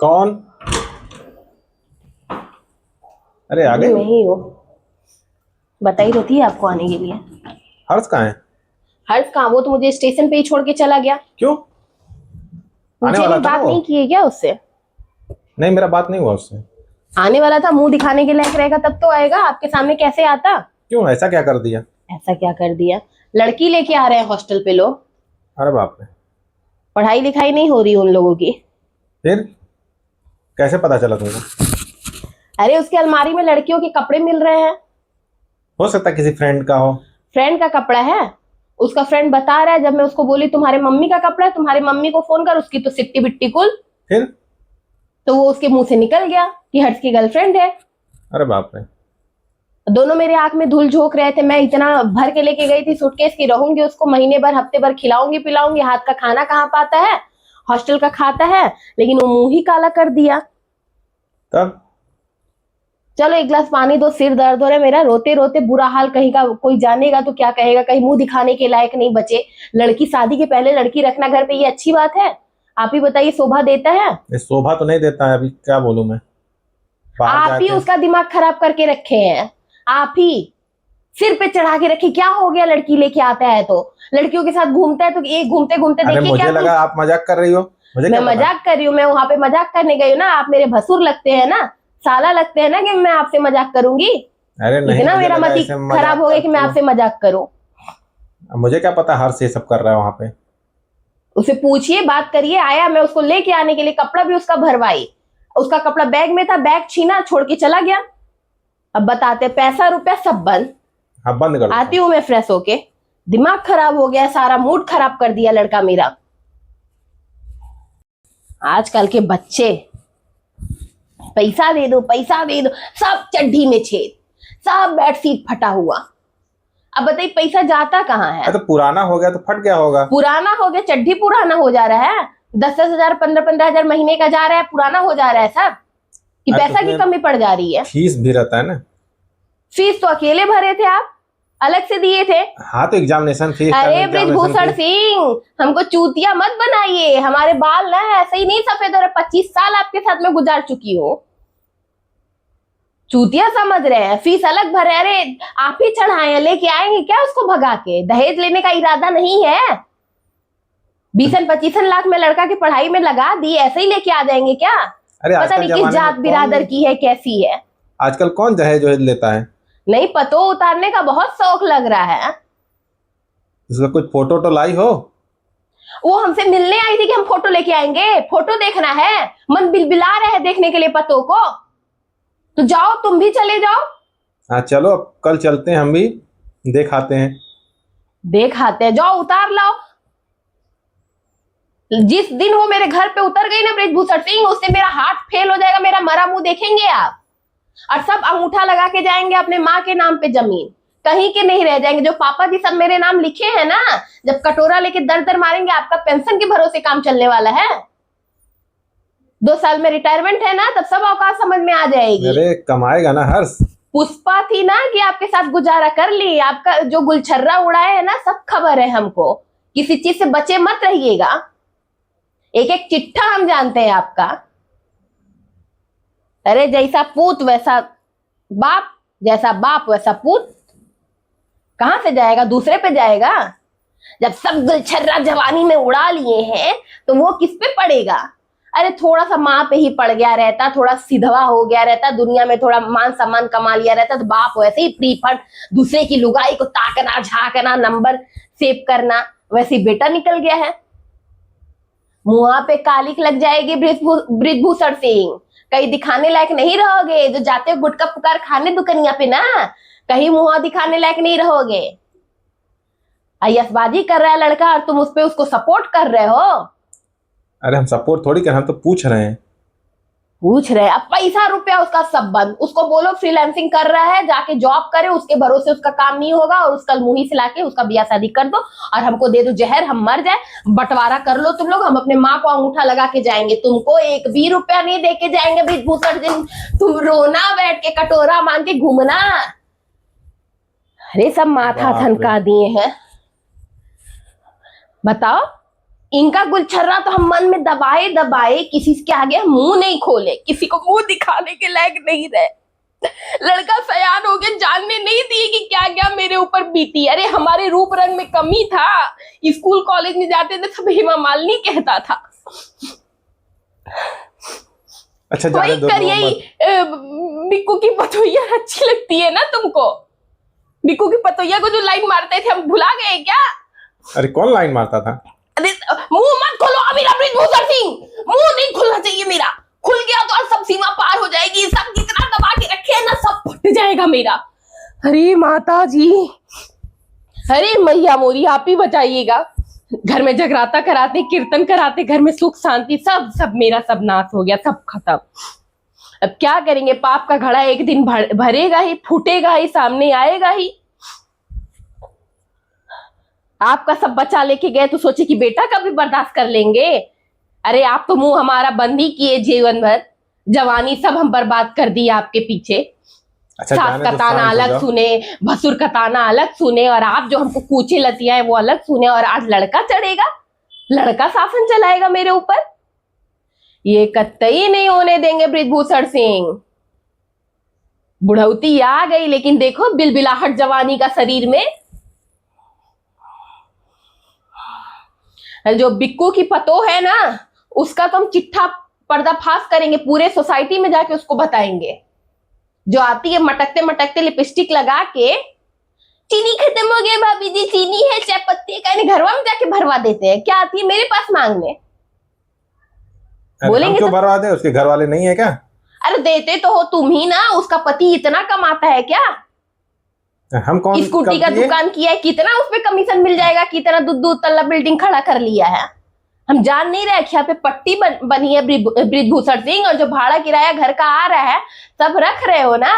कौन? अरे आ गई? मैं ही हूँ। बताई तो थी आपको आने के लिए। हर्ष कहाँ है? हर्ष कहाँ, वो तो मुझे स्टेशन पे ही छोड़ के चला गया। क्यों? आने मुझे वाला नहीं, था ना बात वो? नहीं की है क्या उससे? नहीं, मेरा बात नहीं हुआ उससे। आने वाला था, मुंह दिखाने के लायक रहेगा तब तो आएगा, आपके सामने कैसे आता? क्यों, ऐसा क्या कर दिया? ऐसा क्या कर दिया? लड़की लेके आ रहे हैं हॉस्टल पे लोग। अरे बाप रे। पढ़ाई लिखाई नहीं हो रही उन लोगों की। फिर कैसे पता चला तुमको? अरे उसके अलमारी में लड़कियों के कपड़े मिल रहे हैं। हो सकता है किसी फ्रेंड का हो। फ्रेंड का कपड़ा है। उसका फ्रेंड बता रहा है, जब मैं उसको बोली तुम्हारे मम्मी का कपड़ा है, तुम्हारी मम्मी को फोन कर, उसकी तो सिट्टी बिट्टी कुल। फिर? तो वो उसके मुंह से निकल गया कि हर्ष की गर्लफ्रेंड है। अरे बाप रे। दोनों मेरे आंख में धूल झोंक रहे थे। मैं इतना भर के लेके गई थी सूटकेस की, रहूंगी उसको महीने भर हफ्ते भर, खिलाऊंगी पिलाऊंगी, हाथ का खाना कहाँ पाता है, हॉस्टल का खाता है, लेकिन वो मुंह ही काला कर दिया। तब? चलो एक गिलास पानी दो, सिर दर्द हो रहा है मेरा, रोते रोते बुरा हाल। कहीं का कोई जानेगा तो क्या कहेगा, कहीं मुंह दिखाने के लायक नहीं बचे। लड़की, शादी के पहले लड़की रखना घर पे, ये अच्छी बात है? आप ही बताइए, शोभा देता है? ये शोभा तो नहीं देता है, अभी क्या बोलूं मैं। बाहर आप ही जाके उसका दिमाग खराब करके रखे हैं। आप ही सिर पे चढ़ा के रखे। क्या हो गया, लड़की लेके आता है तो लड़कियों के साथ घूमता है, तो एक घूमते घूमते अरे देखिए मुझे क्या लगा आप मजाक कर रही हो। मुझे मैं क्या पता। मजाक कर रही हूँ? मैं वहां पे मजाक करने गई हूँ ना। आप मेरे भसुर लगते हैं ना, साला लगते हैं ना, कि मैं आपसे मजाक करूंगी? अरे नहीं, इतना मुझे मेरा लगा मती ऐसे खराब मजाक हो गया कि करती मैं हो। आपसे मजाक करूं। मुझे क्या पता हर्ष ये सब कर रहा है वहां पे। उसे पूछिए, बात करिए। आया, मैं उसको लेके आने के लिए कपड़ा भी उसका भरवाई। उसका कपड़ा बैग में था, बैग छीना, छोड़ के चला गया। अब बताते, पैसा रुपया सब बंद। हाँ, बंद कर दो। आती हूँ मैं फ्रेश होके। दिमाग खराब हो गया, सारा मूड खराब कर दिया लड़का मेरा। आजकल के बच्चे, पैसा दे दो पैसा दे दो, सब चड्ढी में छेद, सब बेडशीट फटा हुआ। अब बताइए पैसा जाता कहाँ है? तो पुराना हो गया तो फट गया होगा। पुराना हो गया, चड्ढी पुराना हो जा रहा है। 10-10 हजार 15-15 हजार महीने का जा रहा है, पुराना हो जा रहा है सब, कि अरे तो पैसा की कमी पड़ जा रही है। फीस भी रहता है ना। फीस तो अकेले भरे थे आप, अलग से दिए थे। हाँ तो एग्जामिनेशन फीस। अरे बृजभूषण सिंह, हमको चूतिया मत बनाइए। हमारे बाल ना ऐसे ही नहीं सफेद हो रहे। 25 साल आपके साथ में गुजार चुकी हूँ। चूतिया समझ रहे हैं? फीस अलग भरे। अरे आप ही चढ़ाए, लेके आएंगे क्या उसको भगा के? दहेज लेने का इरादा नहीं है। 20-25 लाख में लड़का की पढ़ाई में लगा दी, ऐसे ही लेके आ जाएंगे क्या? अरे पता नहीं किस जात बिरादर की है, कैसी है। आजकल कौन दहेज वहेज लेता है? नहीं, पतो उतारने का बहुत शौक लग रहा है। इसका कुछ फोटो तो लाई हो? वो हमसे मिलने आई थी कि हम फोटो लेके आएंगे। फोटो देखना है, मन बिलबिला रहे हैं देखने के लिए पतो को। तो जाओ, तुम भी चले जाओ। हाँ चलो, अब कल चलते हैं, हम भी देख आते हैं। देख आते हैं, जाओ उतार लाओ। जिस दिन वो मेरे घर पे उतर गई ना बृजभूषण सिंह, उस दिन मेरा हार्ट फेल हो जाएगा। मेरा मरा मुंह देखेंगे आप, और सब अंगूठा लगा के जाएंगे अपने माँ के नाम पे जमीन। कहीं के नहीं रह जाएंगे। जो पापा जी सब मेरे नाम लिखे हैं ना, जब कटोरा लेके दर दर मारेंगे, आपका पेंशन के भरोसे काम चलने वाला है। 2 साल में रिटायरमेंट है ना, तब सब औकात समझ में आ जाएगी। अरे कमाएगा ना हर्ष। पुष्पा थी ना कि आपके साथ गुजारा कर ली। आपका जो गुलछर्रा उड़ाए है ना, सब खबर है हमको। किसी चीज से बचे मत रहिएगा। एक एक चिट्ठा हम जानते हैं आपका। अरे जैसा पूत वैसा बाप, जैसा बाप वैसा पूत। कहां से जाएगा? दूसरे पे जाएगा। जब सब गुलछर्रा जवानी में उड़ा लिए हैं, तो वो किस पे पड़ेगा? अरे थोड़ा सा माँ पे ही पड़ गया रहता, थोड़ा सिधवा हो गया रहता, दुनिया में थोड़ा मान सम्मान कमा लिया रहता, तो बाप वैसे ही प्रीफर दूसरे की लुगाई को ताकना, झांकना, नंबर सेव करना, वैसे ही बेटा निकल गया है। मुंह पे कालिक लग जाएगी बृजभूषण सिंह। कहीं दिखाने लायक नहीं रहोगे। जो जाते हो गुटका पुकार खाने दुकनिया पे ना, कहीं मुंह दिखाने लायक नहीं रहोगे। अय्यसबाजी कर रहा है लड़का, और तुम उस पे उसको सपोर्ट कर रहे हो। अरे हम सपोर्ट थोड़ी कर, हम तो पूछ रहे हैं। पूछ रहे? अब पैसा रुपया उसका सब बंद। उसको बोलो फ्रीलांसिंग कर रहा है, जाके जॉब करे, उसके भरोसे उसका काम नहीं होगा, और उसका मुंह से लाके उसका ब्याह शादी कर दो, और हमको दे दो जहर, हम मर जाए। बंटवारा कर लो तुम लोग, हम अपने माँ को अंगूठा लगा के जाएंगे। तुमको एक भी रुपया नहीं दे के जाएंगे बृजभूषण सिंह। तुम रोना, बैठ के कटोरा मांग के घूमना। अरे सब माथा थनका दिए हैं। बताओ, इनका गुलछर्रा तो हम मन में दबाए दबाए किसी के आगे मुंह नहीं खोले, किसी को मुंह दिखाने के लायक नहीं रहे। लड़का सयान हो गया, जानने नहीं दिए कि क्या क्या मेरे ऊपर बीती। अरे हमारे रूप रंग में कमी था, स्कूल कॉलेज में जाते थे सब हेमा मालिनी कहता था। अच्छा जाने दो, बिक्कू की पतोहिया अच्छी लगती है ना तुमको? बिक्कू की पतोहिया को जो लाइन मारते थे हम भुला गए क्या? अरे कौन लाइन मारता था? अरे मुंह मत खोलो अमीरा बृजभूषण सिंह, मुंह नहीं खुलना चाहिए मेरा। खुल गया तो सब सीमा पार हो जाएगी। सब कितना दबा के रखे हैं ना, सब फट जाएगा मेरा। अरे माता जी, अरे मैया मोरी, आप ही बचाइएगा। घर में जगराता कराते, कीर्तन कराते, घर में सुख शांति सब मेरा सब नाश हो गया, सब खत्म। अब क्या करेंगे? पाप का घड़ा एक दिन भरेगा ही, फूटेगा ही, सामने आएगा ही। आपका सब बचा लेके गए तो सोचे कि बेटा का भी बर्दाश्त कर लेंगे? अरे आप तो मुंह हमारा बंद ही किए जीवन भर। जवानी सब हम बर्बाद कर दी आपके पीछे। अच्छा, सास का ताना अलग सुने, भसुर का ताना अलग सुने, और आप जो हमको कूचे लतिया है वो अलग सुने, और आज लड़का चढ़ेगा, लड़का शासन चलाएगा मेरे ऊपर। ये कतई नहीं होने देंगे बृजभूषण सिंह। बुढ़ौती आ गई, लेकिन देखो बिलबिलाहट जवानी का शरीर में। जो बिक्कू की पतो है ना, उसका तो हम चिट्ठा पर्दाफाश करेंगे, पूरे सोसाइटी में जाके उसको बताएंगे। जो आती है मटकते मटकते लिपस्टिक लगा के, चीनी खत्म हो गया भाभी जी, चीनी है, चाय पत्ती है, घरवा में जाके भरवा देते हैं। क्या आती है मेरे पास मांगने? बोलेंगे क्यों भरवा दे? उसके घर वाले नहीं है क्या? अरे देते तो हो तुम ही ना। उसका पति इतना कमाता है क्या? हम कौन स्कूटी का दुकान किया है, कितना उस पे कमीशन मिल जाएगा? कितना दो तल्ला बिल्डिंग खड़ा कर लिया है। हम जान नहीं रहे कि यहाँ पे पट्टी बनी है बृजभूषण सिंह, और जो भाड़ा किराया घर का आ रहा है सब रख रहे हो ना।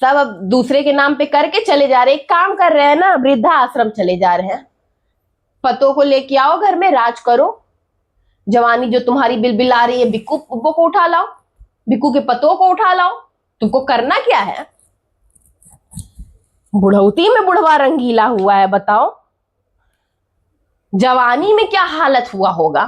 सब अब दूसरे के नाम पे करके चले जा रहे। एक काम कर रहे हैं ना, वृद्धा आश्रम चले जा रहे हैं। पतों को लेके आओ, घर में राज करो। जवानी जो तुम्हारी बिलबिल आ रही है, बिक्कू को उठा लाओ, बिक्कू के पतों को उठा लाओ। तुमको करना क्या है? बुढ़ौती में बुढ़वा रंगीला हुआ है, बताओ। जवानी में क्या हालत हुआ होगा।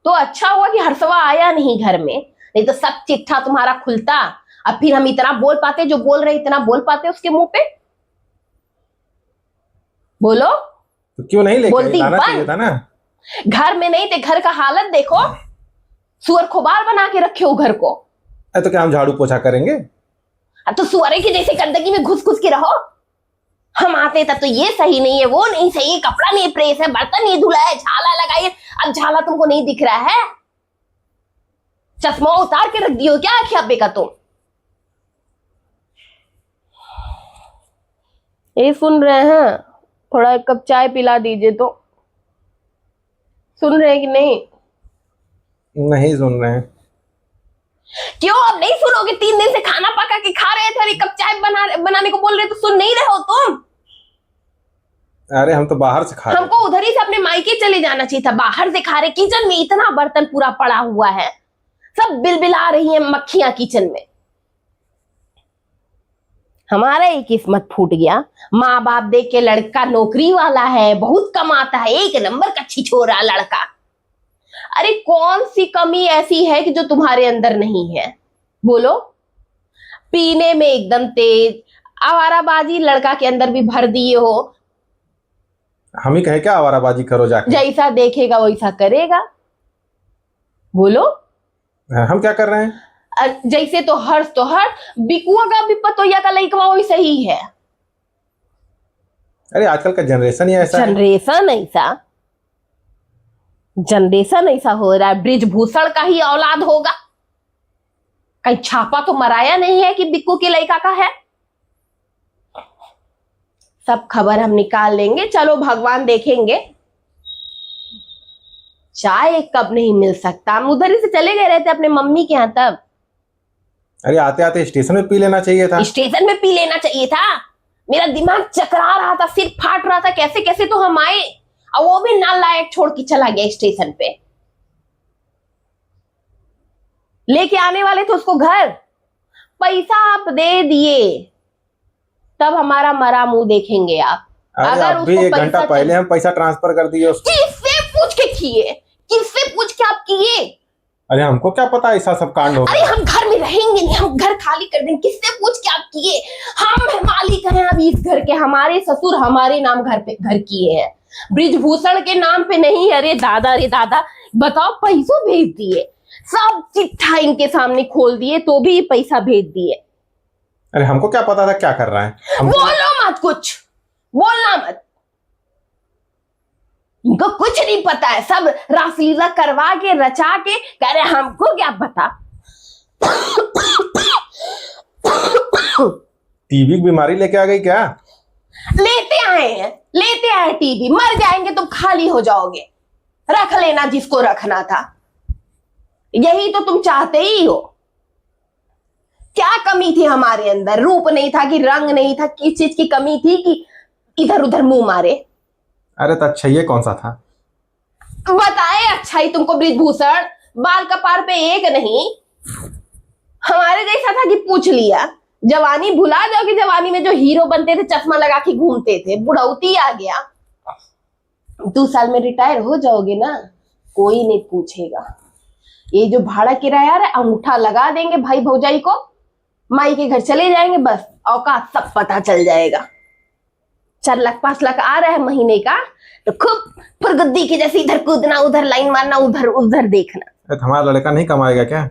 तो अच्छा हुआ कि हर्षवा आया नहीं घर में, नहीं तो सब चिट्ठा तुम्हारा खुलता। अब फिर हम इतना बोल पाते, जो बोल रहे इतना बोल पाते उसके मुंह पे? बोलो तो क्यों नहीं लेके लाना चाहिए था ना? घर में नहीं थे, घर का हालत देखो, सुअर खोबार बना के रखे हो घर को। तो क्या हम झाड़ू पोछा करेंगे? अब तो सुअरे की जैसे गंदगी में घुस घुस के रहो। हम आते तब तो ये सही नहीं है, वो नहीं सही है, कपड़ा नहीं प्रेस है, बर्तन नहीं धुला है, झाला लगाइए। अब झाला तुमको नहीं दिख रहा है? चश्मा उतार के रख दियो क्या आखिर अब्बे का तुम? ये सुन रहे हैं? थोड़ा एक कप चाय पिला दीजिए तो। सुन रहे हैं कि नहीं? नहीं सुन रहे हैं। क्यों अब नहीं सुनोगे? 3 दिन से खाना पका के खा रहे थे और एक कप चाय बनाने को बोल रहे, तो सुन नहीं रहे हो तुम? अरे हम तो बाहर से खा रहे। हमको उधर ही से अपने मायके चले जाना चाहिए था। बाहर से खा रहे, किचन में इतना बर्तन पूरा पड़ा हुआ है, सब बिलबिला रही है मक्खियां किचन में। हमारा ही किस्मत फूट गया। माँ बाप देख के लड़का नौकरी वाला है, बहुत कमाता है, 1 नंबर का छिछोरा लड़का। अरे कौन सी कमी ऐसी है कि जो तुम्हारे अंदर नहीं है? बोलो। पीने में एकदम तेज, आवाराबाजी लड़का के अंदर भी भर दिए हो। हम ही कहे क्या आवाराबाजी करो जाके? जैसा देखेगा वैसा करेगा। बोलो हम क्या कर रहे हैं? जैसे तो हर्ष बिकुआ का भी पतोया का लइकवा वैसे ही है। अरे आजकल का जनरेशन ही ऐसा है। जनरेशन ऐसा हो रहा है। बृजभूषण का ही औलाद होगा। कहीं छापा तो मराया नहीं है कि बिक्कू के लड़का का है। सब खबर हम निकाल लेंगे, चलो भगवान देखेंगे। चाय एक कप नहीं मिल सकता। हम उधर ही से चले गए रहते अपने मम्मी के यहाँ तब। अरे आते आते स्टेशन में पी लेना चाहिए था। स्टेशन में पी लेना चाहिए था। मेरा दिमाग चकरा रहा था, सिर फाट रहा था, कैसे कैसे तो हम आए, और वो भी नालायक छोड़ के चला गया स्टेशन पे। लेके आने वाले थे उसको घर, पैसा आप दे दिए, तब हमारा मरा मुंह देखेंगे आप। अगर भी 1 घंटा पहले हम पैसा ट्रांसफर कर दिए उसको। पूछ के किए? किससे पूछ के आप किए? अरे हमको क्या पता ऐसा सब कांड हो अरे गया। हम घर में रहेंगे नहीं, हम घर खाली कर देंगे। किससे पूछ के आप किए? हम मालिक हैं अभी इस घर के, हमारे ससुर हमारे नाम घर पे घर किए हैं, ब्रिजभूषण के नाम पे नहीं। अरे दादा बताओ, पैसों भेज दिए, सब चिट्ठा इनके सामने खोल दिए तो भी पैसा भेज दिए। अरे हमको क्या पता था क्या कर रहा है। बोलो मत, कुछ बोलना मत। इनको कुछ नहीं पता है, सब रासलीला करवा के रचा के कह रहे हमको क्या पता। टीबी की बीमारी लेके आ गई क्या? लेते आए टीबी। मर जाएंगे तो खाली हो जाओगे, रख लेना जिसको रखना था। यही तो तुम चाहते ही हो। क्या कमी थी हमारे अंदर? रूप नहीं था कि रंग नहीं था? किस चीज की कमी थी कि इधर उधर मुंह मारे? अरे तो अच्छा ये कौन सा था? बताए अच्छा ही तुमको ब्रिजभूषण, बाल कपार पे एक नहीं। हमारे जैसा था कि पूछ लिया। जवानी भुला जाओगे, जवानी में जो हीरो बनते थे, चश्मा लगा के घूमते थे। बुढ़ौती आ गया, 2 साल में रिटायर हो जाओगे ना, कोई नहीं पूछेगा। ये जो भाड़ा किराया है, अंगूठा लगा देंगे भाई भौजाई को, माई के घर चले जाएंगे, बस औकात सब पता चल जाएगा। 4 लाख 5 लाख आ रहा है महीने का, तो खूब फुरगुद्दी की जैसे इधर कूदना, उधर लाइन मारना, उधर उधर देखना। तो हमारा लड़का नहीं कमाएगा क्या?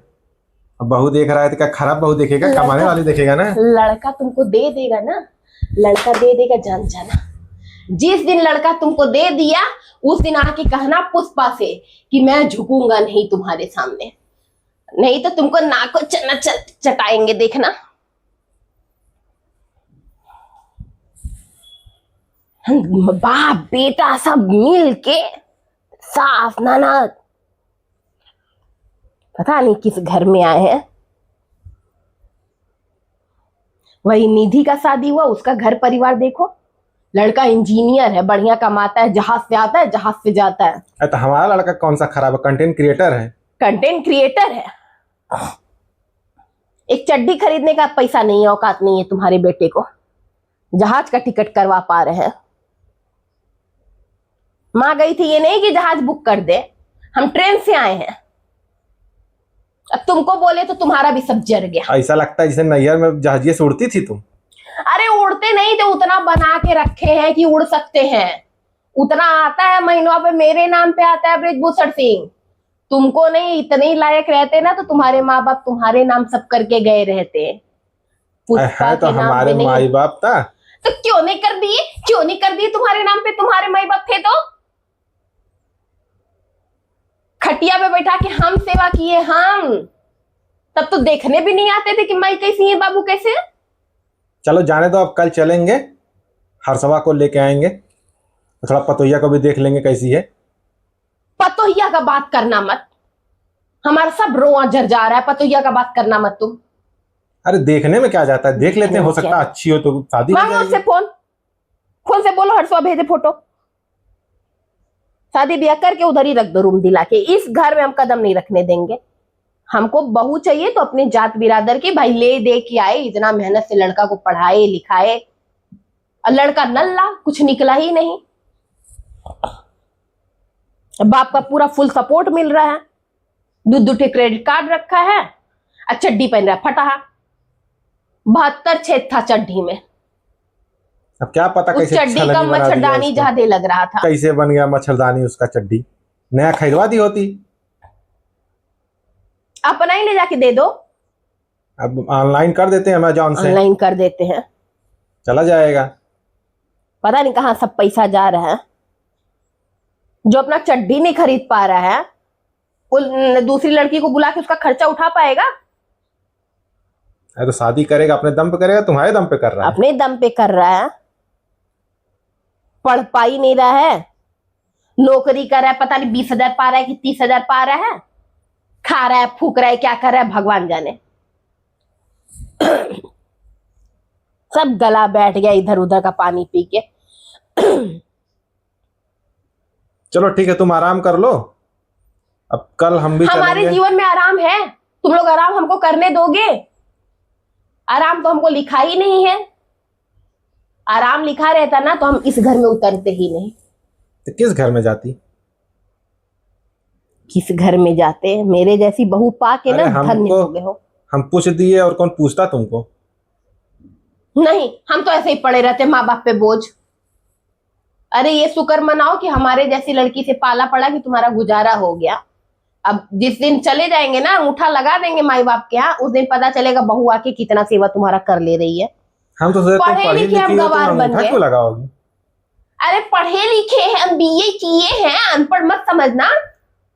अब बहू देख रहा है तो क्या खराब बहू देखेगा? कमाने वाली देखेगा ना। लड़का तुमको दे देगा ना, लड़का दे देगा, जान जाना। जिस दिन लड़का तुमको दे दिया उस दिन आके कहना पुष्पा से कि मैं झुकूंगा नहीं तुम्हारे सामने, नहीं तो तुमको नाक को चटाएंगे, देखना। बाप बेटा सब मिल के सास ननद, पता नहीं किस घर में आए हैं। वही निधि का शादी हुआ, उसका घर परिवार देखो। लड़का इंजीनियर है, बढ़िया कमाता है, जहाज से आता है जहाज से जाता है। तो हमारा लड़का कौन सा खराब है? कंटेंट क्रिएटर है। कंटेंट क्रिएटर है। एक चड्डी खरीदने का पैसा नहीं है, औकात नहीं है तुम्हारे बेटे को। जहाज का टिकट करवा पा रहे हैं। मां गई थी, ये नहीं कि जहाज बुक कर दे, हम ट्रेन से आए हैं। अब तुमको बोले तो तुम्हारा भी सब जर गया। ऐसा लगता है जैसे नैयर में जहाजिए से उड़ती थी तुम। अरे उड़ते नहीं थे, उतना बना के रखे हैं कि उड़ सकते हैं। उतना आता है महीनों पे, मेरे नाम पे आता है ब्रिजभूषण सिंह। तुमको नहीं, इतने ही लायक रहते ना तो तुम्हारे माँ बाप तुम्हारे नाम सब करके गए रहते। पुष्पा है तो के नाम हमारे पे नहीं। माई बाप था तो क्यों नहीं कर दिए? क्यों नहीं कर दिए? तुम्हारे नाम पे तुम्हारे माई बाप थे तो खटिया पे बैठा के हम सेवा किए। हम तब तो देखने भी नहीं आते थे कि माई कैसी है, बाबू कैसे है। चलो जाने दो, अब कल चलेंगे, हर्षवा को लेके आएंगे, थोड़ा पतोहिया को भी देख लेंगे कैसी है। पतोहिया का बात करना मत, हमारा सब रोआ जर जा रहा है। पतोहिया का बात करना मत तुम। अरे देखने में क्या जाता है, देख लेते हैं, हो सकता है अच्छी हो तो शादी हो मांगो जाएगी। उससे फोन से बोलो हर्षवा भेजे फोटो। शादी ब्याह करके उधर ही रख दो रूम दिला के। इस घर में हम कदम नहीं रखने देंगे। हमको बहू चाहिए तो अपने जात बिरादर की, भाई ले दे के आए, इतना मेहनत से लड़का को पढ़ाए लिखाए, और लड़का नल्ला, कुछ निकला ही नहीं। बाप का पूरा फुल सपोर्ट मिल रहा है, 2 क्रेडिट कार्ड रखा है, और चड्डी पहन रहा है फटा। 72 छेद था चड्डी में। अब क्या पता उस कैसे चड्डी का छलनी बना दिया मच्छरदानी उसको। ज्यादा लग रहा था। कैसे बन गया मच्छरदानी उसका चड्डी? नया खरीदवा दी होती। अपना ही ले जाके दे दो। अब ऑनलाइन कर देते हैं, अमेजोन से ऑनलाइन कर देते हैं, चला जाएगा। पता नहीं कहां सब पैसा जा रहा है। जो अपना चड्डी नहीं खरीद पा रहा है, वो दूसरी लड़की को बुला के उसका खर्चा उठा पाएगा? अरे तो शादी करेगा अपने दम पे करेगा, तुम्हारे दम पे कर रहा है। अपने दम पे कर रहा है, पढ़ पा ही नहीं रहा है, नौकरी कर रहा है, पता नहीं 20,000 पा रहा है कि 30,000 पा रहा है, खा रहा है, फूक रहा है, क्या कर रहा है भगवान जाने। सब गला बैठ गया इधर उधर का पानी पी के। चलो ठीक है, तुम आराम कर लो, अब कल हम भी हमारे चलेंगे। जीवन में आराम है, तुम लोग आराम हमको करने दोगे? आराम तो हमको लिखा ही नहीं है। आराम लिखा रहता ना तो हम इस घर में उतरते ही नहीं। तो किस घर में जाती? किस घर में जाते हैं, मेरे जैसी बहू पा के ना अरे धन्य हो गए हो। हम पूछ दिए और कौन पूछता तुमको? नहीं, हम तो ऐसे ही पड़े रहते माँ बाप पे बोझ। अरे ये शुक्र मनाओ कि हमारे जैसी लड़की से पाला पड़ा कि तुम्हारा गुजारा हो गया। अब जिस दिन चले जाएंगे ना, अंगूठा लगा देंगे माई बाप के यहाँ, उस दिन पता चलेगा बहू आके कितना सेवा तुम्हारा कर ले रही है। हम तो सोचे तुम पढ़े पढ़ी लिखे लिखी हम हो, तुम गवार बन अंगूठा गए। क्यों लगाओगी? अरे पढ़े लिखे हैं, हम बीए किए हैं, अनपढ़ मत समझना।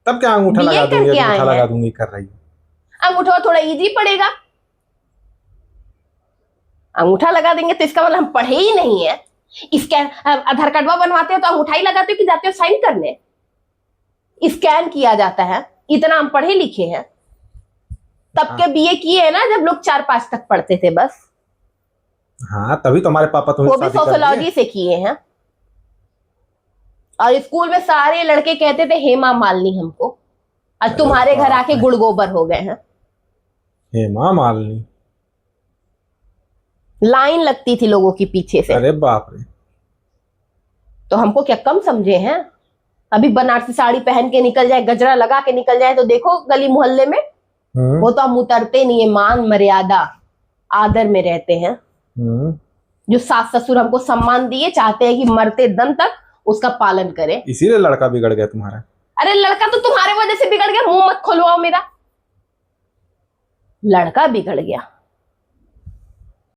तब क्या अंगूठा BA लगा दूंगी, करके आए अंगूठा हैं। लगा दूंगी कर रही है। अंगूठा थोड़ा इजी पड़ेगा, अंगूठा लगा देंगे तो इसका मतलब हम पढ़े ही नहीं है। स्कैन आधार कार्डवा बनवाते हो तो अंगूठा ही लगाते हो कि जाते हो साइन करने? स्कैन किया जाता है, इतना हम पढ़े लिखे हैं। तब के बीए किए हैं ना जब लोग 4-5 तक पढ़ते थे बस, हाँ तभी तो हमारे पापा तुम्हें वो भी शादी कर सोशियोलॉजी दिए। से किए हैं। और स्कूल में सारे लड़के कहते थे हेमा मालिनी हमको, और तुम्हारे घर आके गुड़ गोबर हो गए हैं। हेमा मालिनी? लाइन लगती थी लोगों की पीछे से। अरे बाप रे। तो हमको क्या कम समझे हैं? अभी बनारसी साड़ी पहन के निकल जाए, गजरा लगा के निकल जाए तो देखो गली मोहल्ले में, वो तो हम उतरते नहीं है, मान मर्यादा आदर में रहते हैं। जो सास ससुर हमको सम्मान दिए, चाहते हैं कि मरते दम तक उसका पालन करें। इसीलिए लड़का बिगड़ गया तुम्हारा। अरे लड़का तो तुम्हारे वजह से बिगड़ गया, मुंह मत खोलवाओ मेरा। लड़का बिगड़ गया।